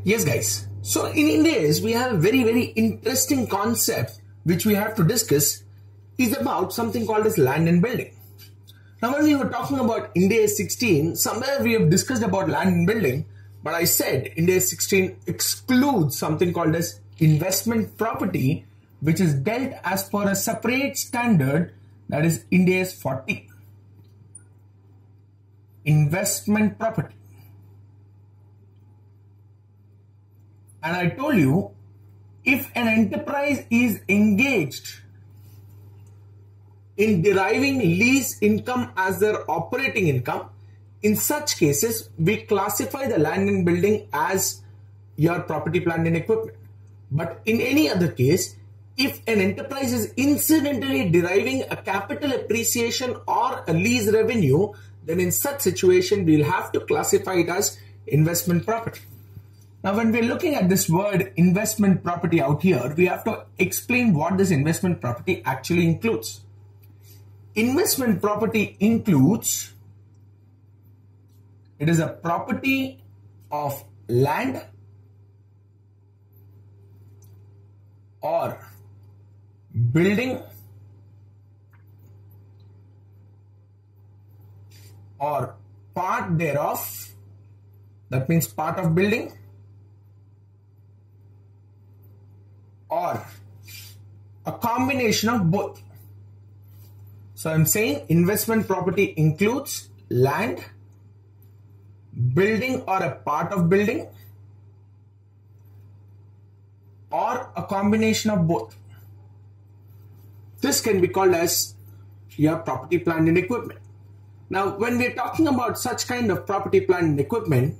Yes, guys. So in IND AS, we have a very interesting concept which we have to discuss is about something called as land and building. Now, when we were talking about IND AS 16, somewhere we have discussed about land and building, but I said IND AS 16 excludes something called as investment property, which is dealt as per a separate standard, that is IND AS 40. Investment property. And I told you, if an enterprise is engaged in deriving lease income as their operating income, in such cases, we classify the land and building as your property, plant and equipment. But in any other case, if an enterprise is incidentally deriving a capital appreciation or a lease revenue, then in such situation, we'll have to classify it as investment property. Now, when we're looking at this word investment property out here, we have to explain what this investment property actually includes. Investment property includes, it is a property of land or building or part thereof, that means part of building, or a combination of both. So I'm saying investment property includes land, building or a part of building, or a combination of both. This can be called as your property, plant and equipment. Now, when we're talking about such kind of property, plant and equipment,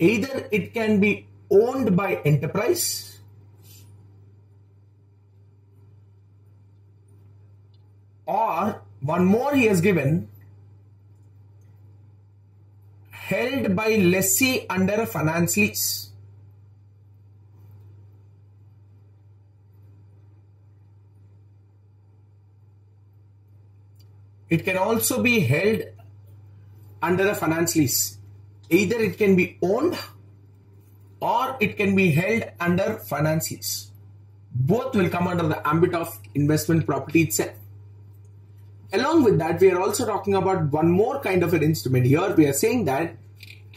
either it can be owned by enterprise or one more he has given, held by lessee under a finance lease. It can also be held under a finance lease. Either it can be owned or it can be held under finance lease. Both will come under the ambit of investment property itself. Along with that, we are also talking about one more kind of an instrument. Here we are saying that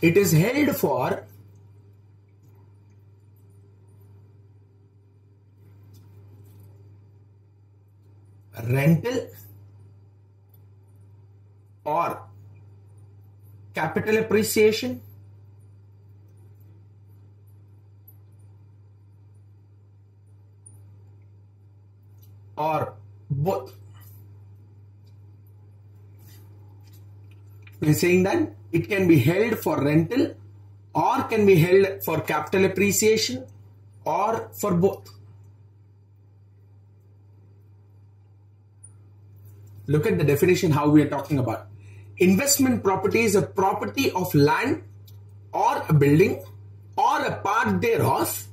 it is held for rental or capital appreciation or both. We are saying that it can be held for rental or can be held for capital appreciation or for both. Look at the definition how we are talking about. Investment property is a property of land or a building or a part thereof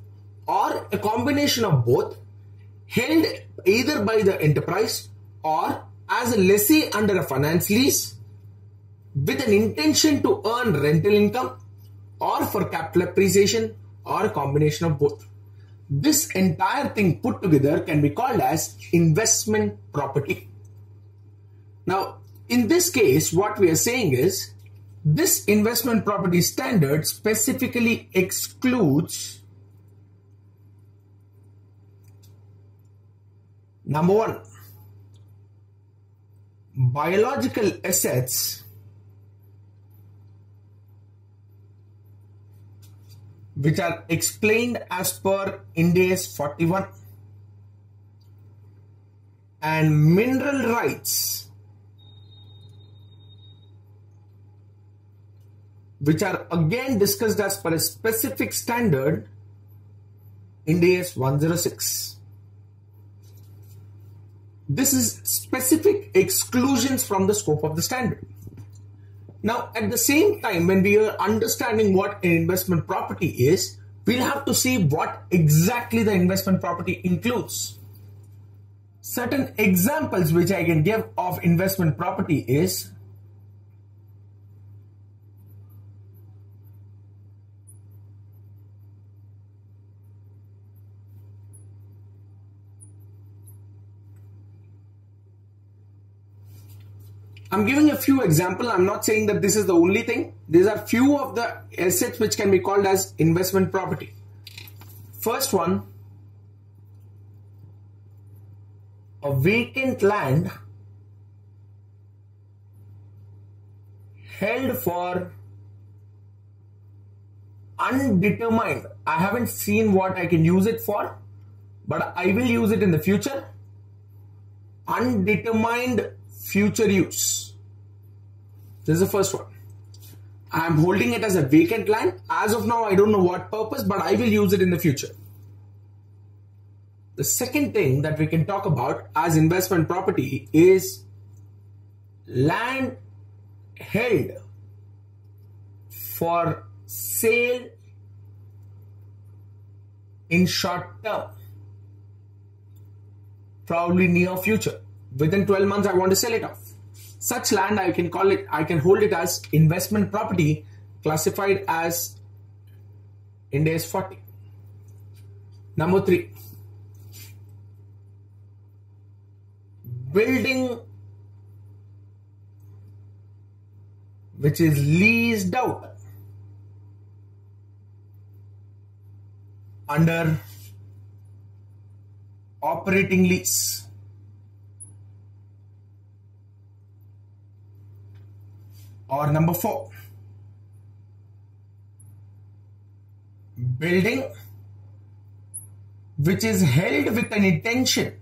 or a combination of both, held either by the enterprise or as a lessee under a finance lease with an intention to earn rental income or for capital appreciation or a combination of both. This entire thing put together can be called as investment property. Now, in this case, what we are saying is this investment property standard specifically excludes number one, biological assets which are explained as per IND AS 41 and mineral rights which are again discussed as per a specific standard IND AS 106. This is specific exclusions from the scope of the standard. Now, at the same time, when we are understanding what an investment property is, we'll have to see what exactly the investment property includes. Certain examples which I can give of investment property is I'm giving a few examples. I'm not saying that this is the only thing. These are few of the assets which can be called as investment property. First one, a vacant land held for undetermined. I haven't seen what I can use it for, but I will use it in the future. Undetermined future use. This is the first one. I am holding it as a vacant land. As of now, I don't know what purpose, but I will use it in the future. The second thing that we can talk about as investment property is land held for sale in short term, probably near future. Within 12 months, I want to sell it off. Such land, I can hold it as investment property, classified as IND AS 40. Number 3, building which is leased out under operating lease. Or number 4, building which is held with an intention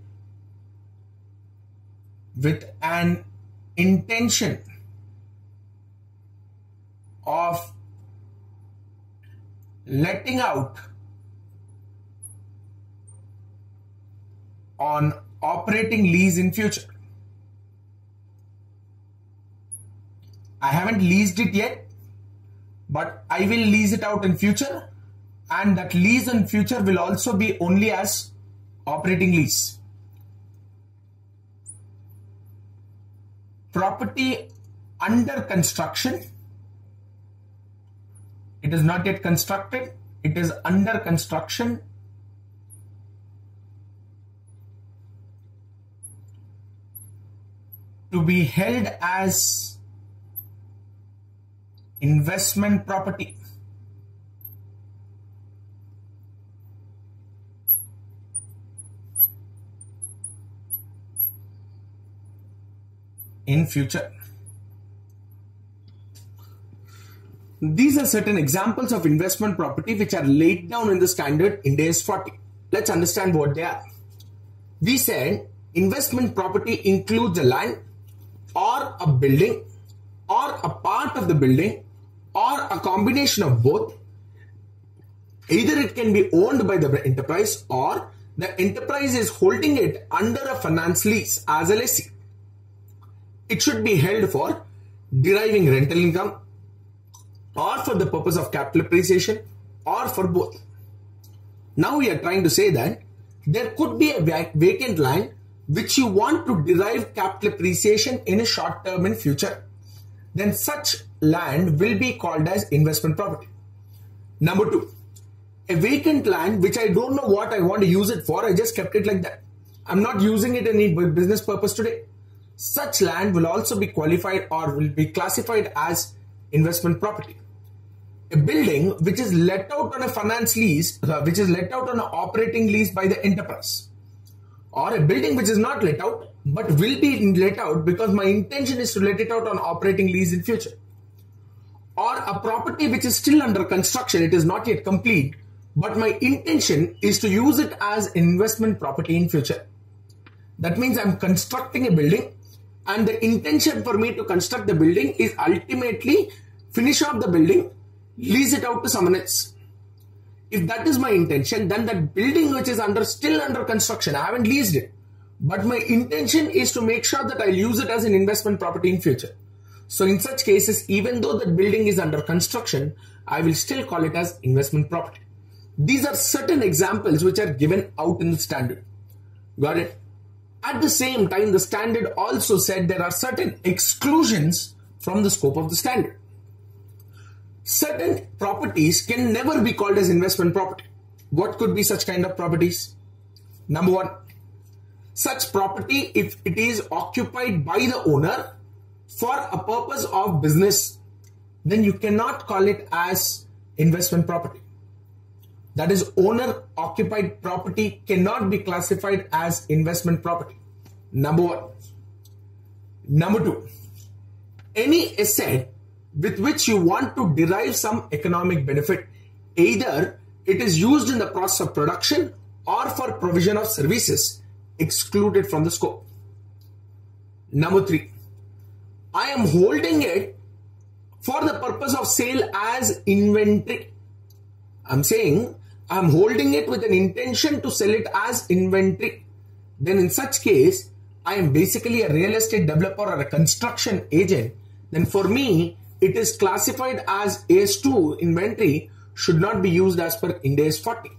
of letting out on operating lease in future. I haven't leased it yet, but I will lease it out in future, and that lease in future will also be only as operating lease. Property under construction. It is not yet constructed. It is under construction. To be held as investment property. In future. These are certain examples of investment property which are laid down in the standard IND AS 40. Let's understand what they are. We said investment property includes a land or a building or a part of the building or a combination of both. Either it can be owned by the enterprise or the enterprise is holding it under a finance lease as a lessee. It should be held for deriving rental income or for the purpose of capital appreciation or for both. Now we are trying to say that there could be a vacant land which you want to derive capital appreciation in a short term in future. Then such land will be called as investment property. Number 2, a vacant land which I don't know what I want to use it for. I just kept it like that. I'm not using it in any business purpose today. Such land will also be qualified or will be classified as investment property. A building which is let out on a finance lease, which is let out on an operating lease by the enterprise, or a building which is not let out but will be let out because my intention is to let it out on operating lease in future, or a property which is still under construction, it is not yet complete, but my intention is to use it as investment property in future. That means I'm constructing a building and the intention for me to construct the building is ultimately finish off the building, lease it out to someone else. If that is my intention, then that building which is still under construction, I haven't leased it, but my intention is to make sure that I'll use it as an investment property in future. So in such cases, even though that building is under construction, I will still call it as investment property. These are certain examples which are given out in the standard. Got it? At the same time, the standard also said there are certain exclusions from the scope of the standard. Certain properties can never be called as investment property. What could be such kind of properties? Number 1, such property, if it is occupied by the owner, for a purpose of business, then you cannot call it as investment property. That is, owner occupied property cannot be classified as investment property. Number one. Number two, any asset with which you want to derive some economic benefit, either it is used in the process of production or for provision of services, excluded from the scope. Number three, I am holding it for the purpose of sale as inventory. I'm saying I'm holding it with an intention to sell it as inventory. Then in such case, I am basically a real estate developer or a construction agent. Then for me, it is classified as AS2 inventory, should not be used as per IND AS 40.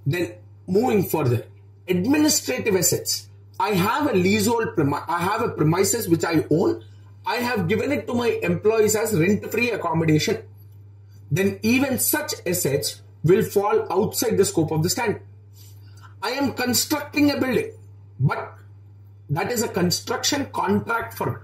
Then moving further, administrative assets. I have a leasehold, I have a premises which I own. I have given it to my employees as rent-free accommodation. Then even such assets will fall outside the scope of the standard. I am constructing a building, but that is a construction contract for me.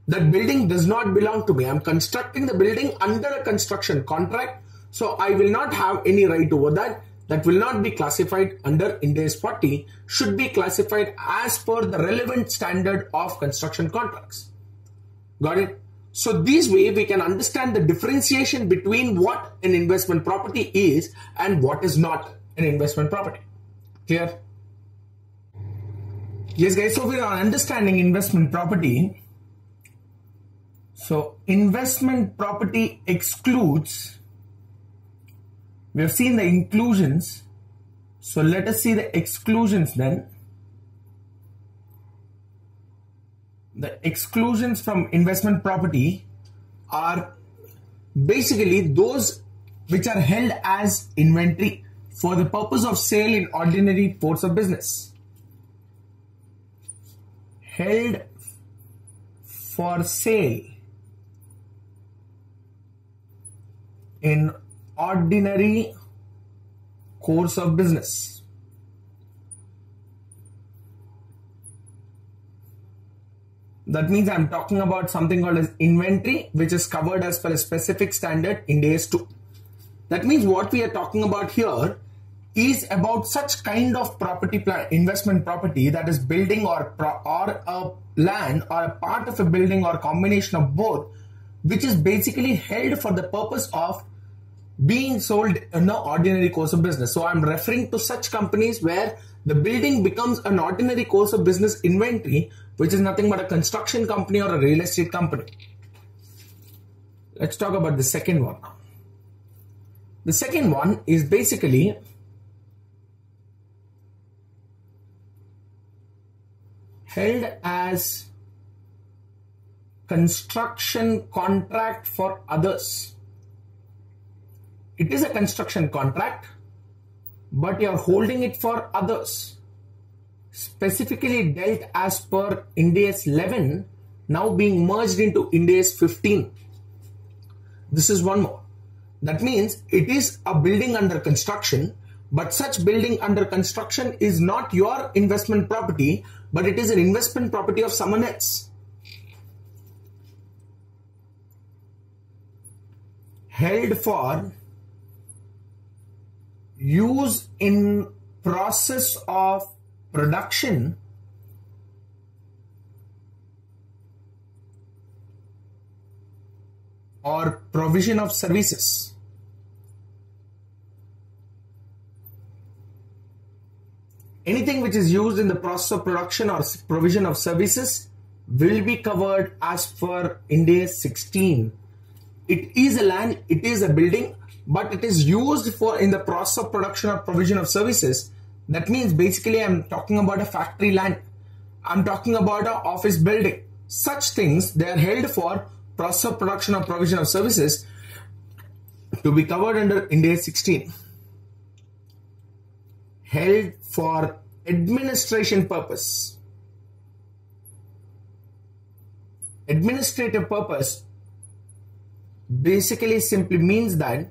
That building does not belong to me. I am constructing the building under a construction contract, so I will not have any right over that. That will not be classified under IND AS 40, should be classified as per the relevant standard of construction contracts. Got it? So this way we can understand the differentiation between what an investment property is and what is not an investment property. Clear? Yes guys, so we are understanding investment property. So investment property excludes, we have seen the inclusions. So let us see the exclusions then. The exclusions from investment property are basically those which are held as inventory for the purpose of sale in ordinary course of business. Held for sale in ordinary course of business. That means I'm talking about something called as inventory, which is covered as per a specific standard IND AS 2. That means what we are talking about here is about such kind of property investment property, that is building or a land or a part of a building or combination of both, which is basically held for the purpose of being sold in the ordinary course of business. So I'm referring to such companies where the building becomes an ordinary course of business inventory, which is nothing but a construction company or a real estate company. Let's talk about the second one. The second one is basically held as construction contract for others. It is a construction contract, but you are holding it for others. Specifically dealt as per IND AS 11, now being merged into IND AS 15. This is one more. That means it is a building under construction, but such building under construction is not your investment property, but it is an investment property of someone else. Held for use in process of production or provision of services. Anything which is used in the process of production or provision of services will be covered as per IND AS 16. It is a land, it is a building, but it is used for in the process of production or provision of services. That means basically I'm talking about a factory land. I'm talking about an office building. Such things, they are held for process of production or provision of services to be covered under IND AS 16. Held for administration purpose. Administrative purpose basically simply means that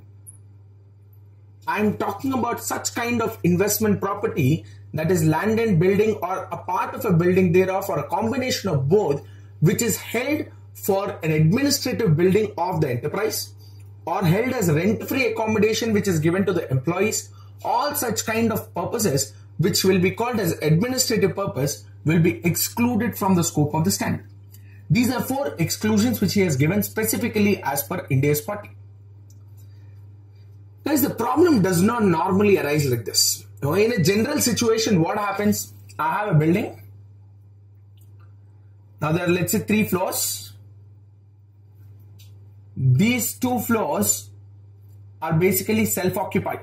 I'm talking about such kind of investment property, that is land and building or a part of a building thereof or a combination of both, which is held for an administrative building of the enterprise, or held as rent-free accommodation which is given to the employees. All such kind of purposes which will be called as administrative purpose will be excluded from the scope of the standard. These are 4 exclusions which he has given specifically as per IND AS 40. Guys, the problem does not normally arise like this. Now, in a general situation, what happens? I have a building. Now there are, let's say, 3 floors. These 2 floors are basically self-occupied.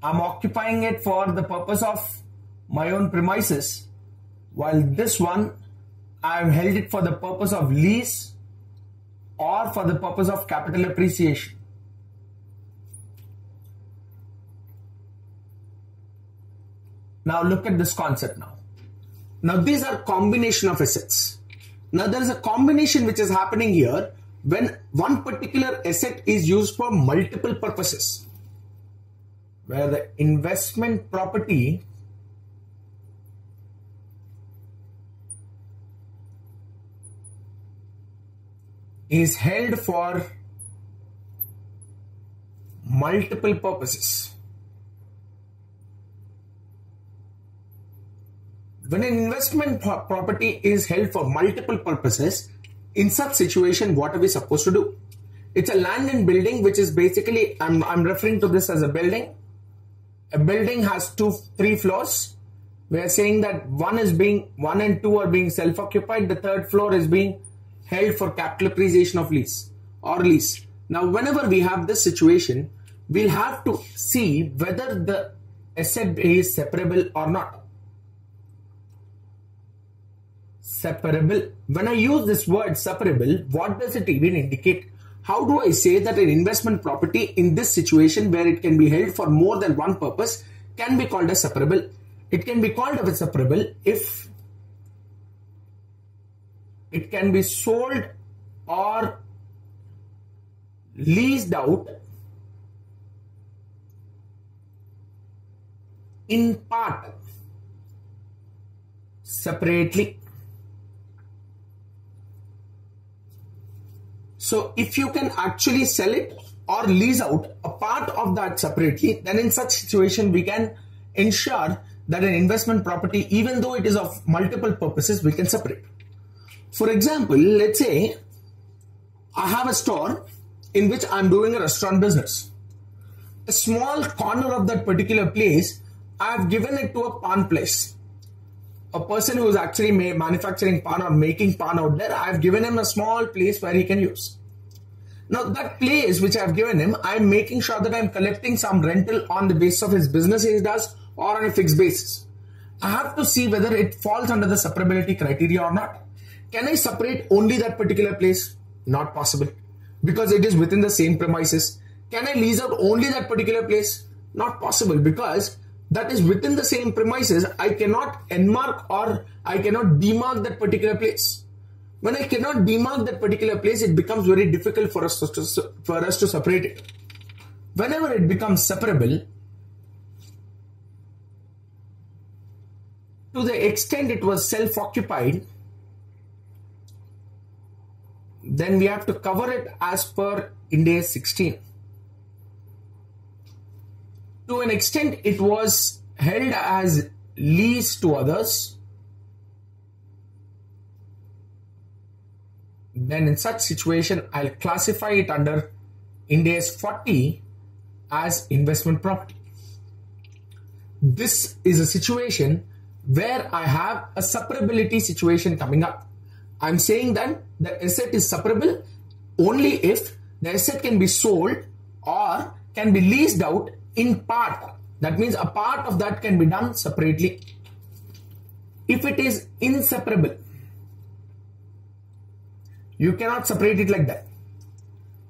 I'm occupying it for the purpose of my own premises, while this one I've held it for the purpose of lease or for the purpose of capital appreciation. Now look at this concept now. Now these are combination of assets. Now there is a combination which is happening here when one particular asset is used for multiple purposes, where the investment property is held for multiple purposes. When an investment property is held for multiple purposes, in such situation, what are we supposed to do? It's a land and building, which is basically, I'm referring to this as a building. A building has 3 floors. We are saying that 1 and 2 are being self-occupied. The 3rd floor is being held for capital appreciation of lease or lease. Now, whenever we have this situation, we'll have to see whether the asset is separable or not. Separable. When I use this word separable, what does it even indicate? How do I say that an investment property in this situation where it can be held for more than one purpose can be called as separable? It can be called as separable if it can be sold or leased out in part separately. So if you can actually sell it or lease out a part of that separately, then in such situation we can ensure that an investment property, even though it is of multiple purposes, we can separate. For example, let's say I have a store in which I'm doing a restaurant business. A small corner of that particular place, I've given it to a pan place. A person who is actually manufacturing pan or making pan out there, I've given him a small place where he can use. Now that place which I've given him, I'm making sure that I'm collecting some rental on the basis of his business he does or on a fixed basis. I have to see whether it falls under the separability criteria or not. Can I separate only that particular place? Not possible, because it is within the same premises. Can I lease out only that particular place? Not possible, because that is within the same premises. I cannot enmark or I cannot demark that particular place. When I cannot demark that particular place, it becomes very difficult for us to separate it. Whenever it becomes separable, to the extent it was self-occupied, then we have to cover it as per IND AS 16. To an extent it was held as lease to others, then in such situation I'll classify it under IND AS 40 as investment property. This is a situation where I have a separability situation coming up. I'm saying that the asset is separable only if the asset can be sold or can be leased out in part. That means a part of that can be done separately. If it is inseparable, you cannot separate it like that.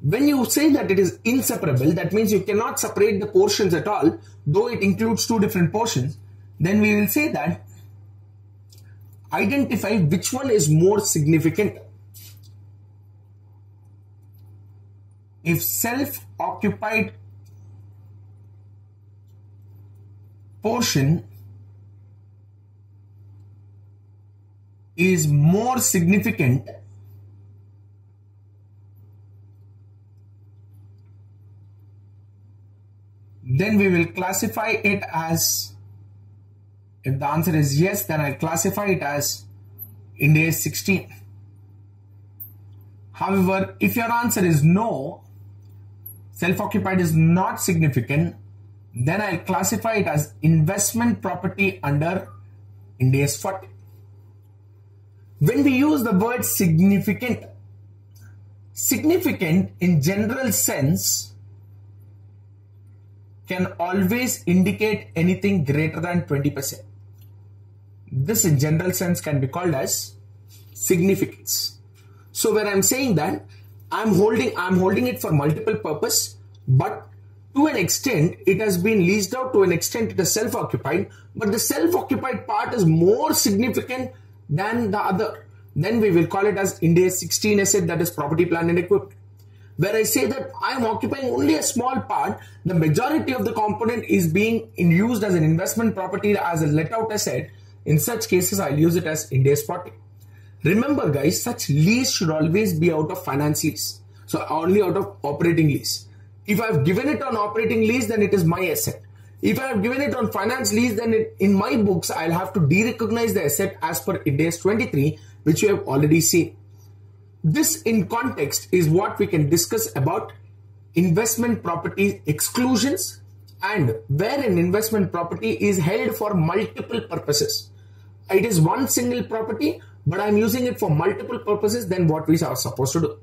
When you say that it is inseparable, that means you cannot separate the portions at all, though it includes 2 different portions. Then we will say that identify which one is more significant. If self-occupied portion is more significant then we will classify it as, if the answer is yes, then I'll classify it as IND AS 16. However, if your answer is no, self-occupied is not significant, then I'll classify it as investment property under IND AS 40. When we use the word significant, significant in general sense can always indicate anything greater than 20%. This in general sense can be called as significance. So when I'm saying that I'm holding it for multiple purpose, but to an extent it has been leased out, to an extent it is self-occupied, but the self-occupied part is more significant than the other, then we will call it as IND AS 16 asset, that is property, plant and equipment. Where I say that I am occupying only a small part, the majority of the component is being used as an investment property, as a let out asset. In such cases, I'll use it as IND AS 40. Remember guys, such lease should always be out of finance lease. So only out of operating lease. If I've given it on operating lease, then it is my asset. If I have given it on finance lease, then in my books, I'll have to derecognize the asset as per IND AS 23, which you have already seen. This in context is what we can discuss about investment property exclusions, and where an investment property is held for multiple purposes. It is one single property, but I'm using it for multiple purposes than what we are supposed to do.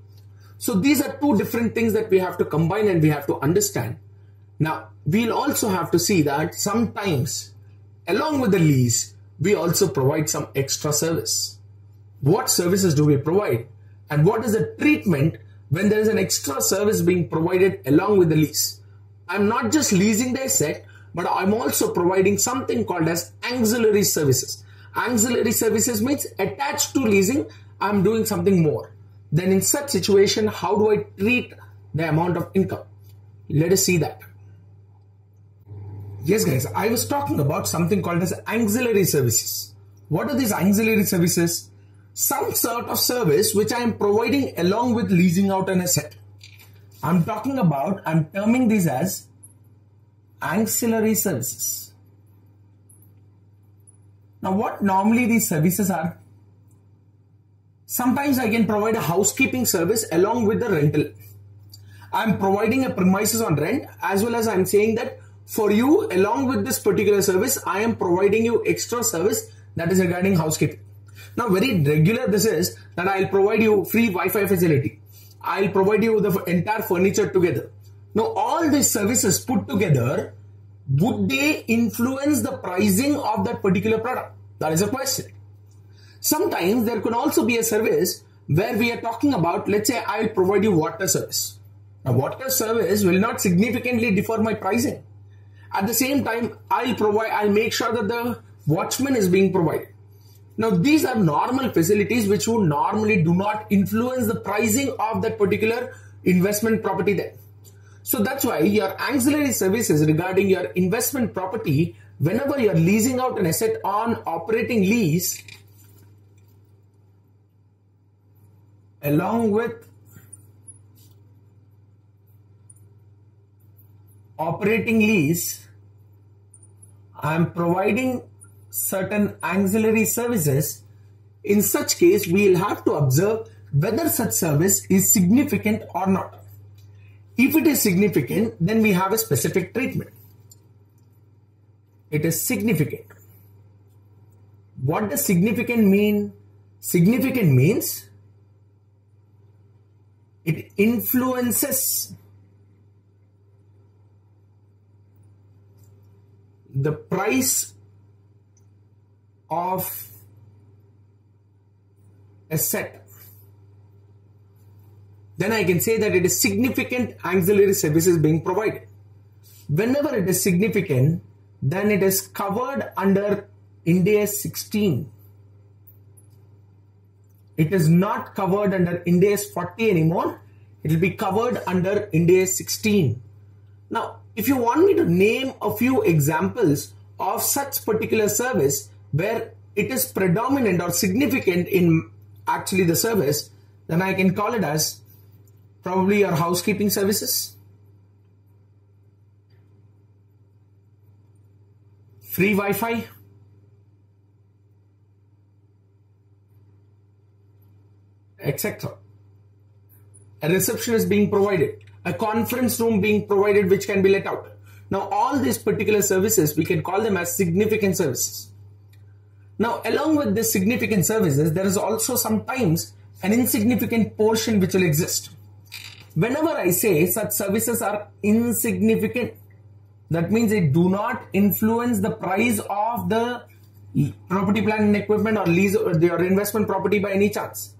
So these are two different things that we have to combine and we have to understand. Now, we'll also have to see that sometimes along with the lease, we also provide some extra service. What services do we provide? And what is the treatment when there is an extra service being provided along with the lease? I'm not just leasing the asset, but I'm also providing something called as ancillary services. Ancillary services means attached to leasing, I'm doing something more. Then in such situation, how do I treat the amount of income? Let us see that. Yes guys, I was talking about something called as ancillary services. What are these ancillary services? Some sort of service which I am providing along with leasing out an asset. I'm terming these as ancillary services. Now what normally these services are? Sometimes I can provide a housekeeping service along with the rental. I'm providing a premises on rent, as well as I'm saying that for you along with this particular service, I am providing you extra service that is regarding housekeeping. Now very regular this is that I'll provide you free Wi-Fi facility. I'll provide you the entire furniture together. Now all these services put together, would they influence the pricing of that particular product? That is a question. Sometimes there could also be a service where we are talking about, let's say I'll provide you water service. Now water service will not significantly differ my pricing. At the same time, I'll make sure that the watchman is being provided. Now these are normal facilities which would normally do not influence the pricing of that particular investment property there. So that's why your ancillary services regarding your investment property, whenever you're leasing out an asset on operating lease, along with operating lease, I'm providing certain ancillary services. In such case, we will have to observe whether such service is significant or not. If it is significant, then we have a specific treatment. It is significant. What does significant mean? Significant means it influences the price of asset. Then I can say that it is significant ancillary services being provided. Whenever it is significant, then it is covered under IND AS 16. It is not covered under IND AS 40 anymore. It will be covered under IND AS 16. Now, if you want me to name a few examples of such particular service where it is predominant or significant in actually the service, then I can call it as probably your housekeeping services, free Wi-Fi, etc. A reception is being provided, a conference room being provided which can be let out. Now all these particular services, we can call them as significant services. Now along with these significant services, there is also sometimes an insignificant portion which will exist. Whenever I say such services are insignificant, that means they do not influence the price of the property, plant and equipment or lease or your investment property by any chance.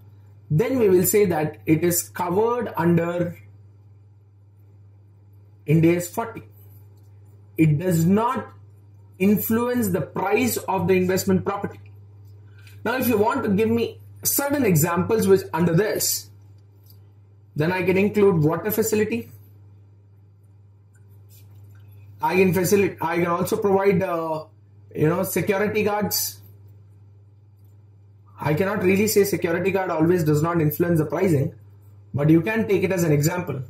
Then we will say that it is covered under IND AS 40. It does not influence the price of the investment property. Now, if you want to give me certain examples which under this, then I can include water facility. I can also provide, security guards. I cannot really say security guard always does not influence the pricing, but you can take it as an example.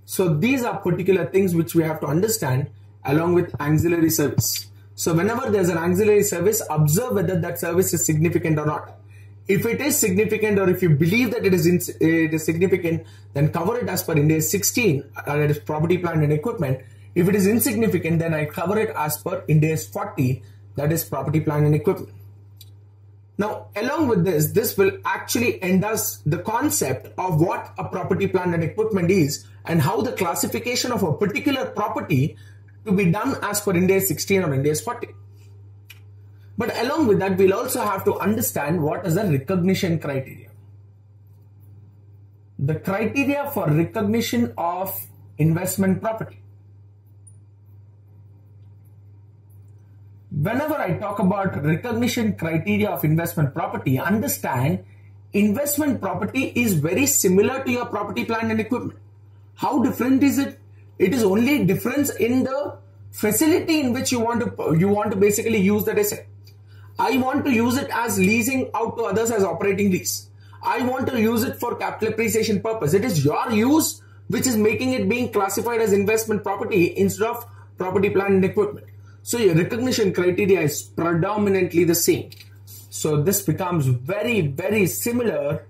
So these are particular things which we have to understand along with ancillary service. So whenever there's an ancillary service, observe whether that service is significant or not. If it is significant, or if you believe that it is significant, then cover it as per IND AS 16, that is property, plant and equipment. If it is insignificant, then I cover it as per IND AS 40, that is property, plant and equipment. Now, along with this will actually end us the concept of what a property, plant and equipment is and how the classification of a particular property to be done as per IND AS 16 or IND AS 40. But along with that, we'll also have to understand what is the recognition criteria. The criteria for recognition of investment property. Whenever I talk about recognition criteria of investment property, understand investment property is very similar to your property, plant and equipment. How different is it? It is only difference in the facility in which you want to basically use that asset. I want to use it as leasing out to others as operating lease. I want to use it for capital appreciation purpose. It is your use which is making it being classified as investment property instead of property, plant and equipment. So your recognition criteria is predominantly the same. So this becomes very, very similar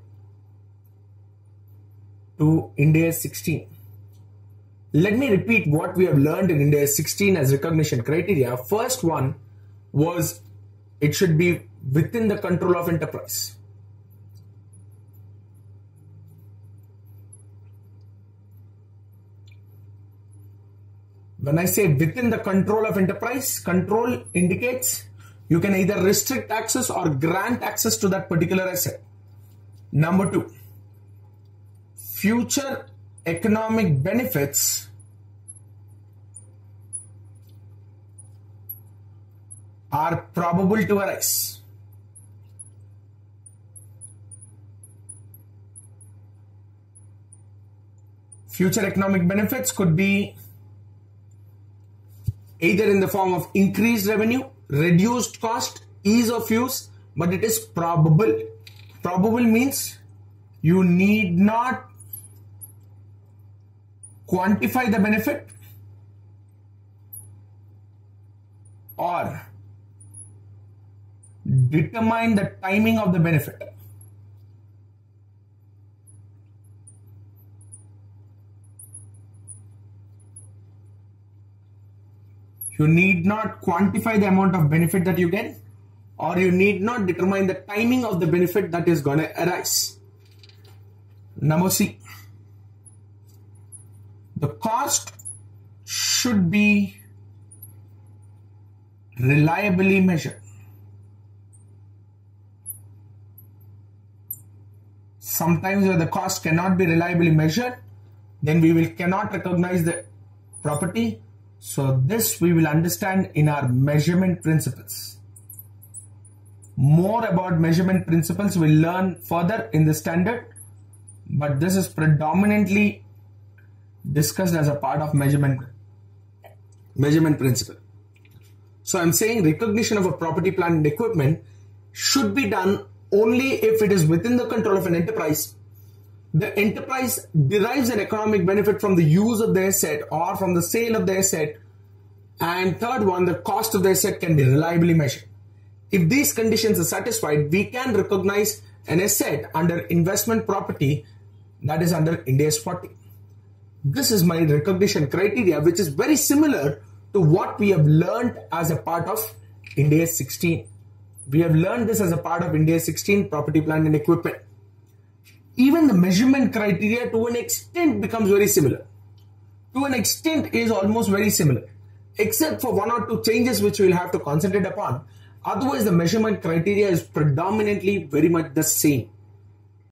to IND AS 16. Let me repeat what we have learned in IND AS 16 as recognition criteria. First one was it should be within the control of enterprise. When I say within the control of enterprise, control indicates you can either restrict access or grant access to that particular asset. Number two, future economic benefits are probable to arise. Future economic benefits could be either in the form of increased revenue, reduced cost, ease of use, but it is probable. Probable means you need not quantify the benefit or determine the timing of the benefit. You need not quantify the amount of benefit that you get, or you need not determine the timing of the benefit that is going to arise. Number C, the cost should be reliably measured. Sometimes where the cost cannot be reliably measured, then we cannot recognize the property. So this we will understand in our measurement principles. More about measurement principles we'll learn further in the standard, but this is predominantly discussed as a part of measurement principle. So I'm saying recognition of a property, plant and equipment should be done only if it is within the control of an enterprise. The enterprise derives an economic benefit from the use of the asset or from the sale of the asset. And third one, the cost of the asset can be reliably measured. If these conditions are satisfied, we can recognize an asset under investment property, that is under IND AS 40. This is my recognition criteria, which is very similar to what we have learned as a part of IND AS 16. We have learned this as a part of IND AS 16, property, plant and equipment. Even the measurement criteria to an extent becomes very similar. To an extent is almost very similar, except for one or two changes which we will have to concentrate upon. Otherwise, the measurement criteria is predominantly very much the same.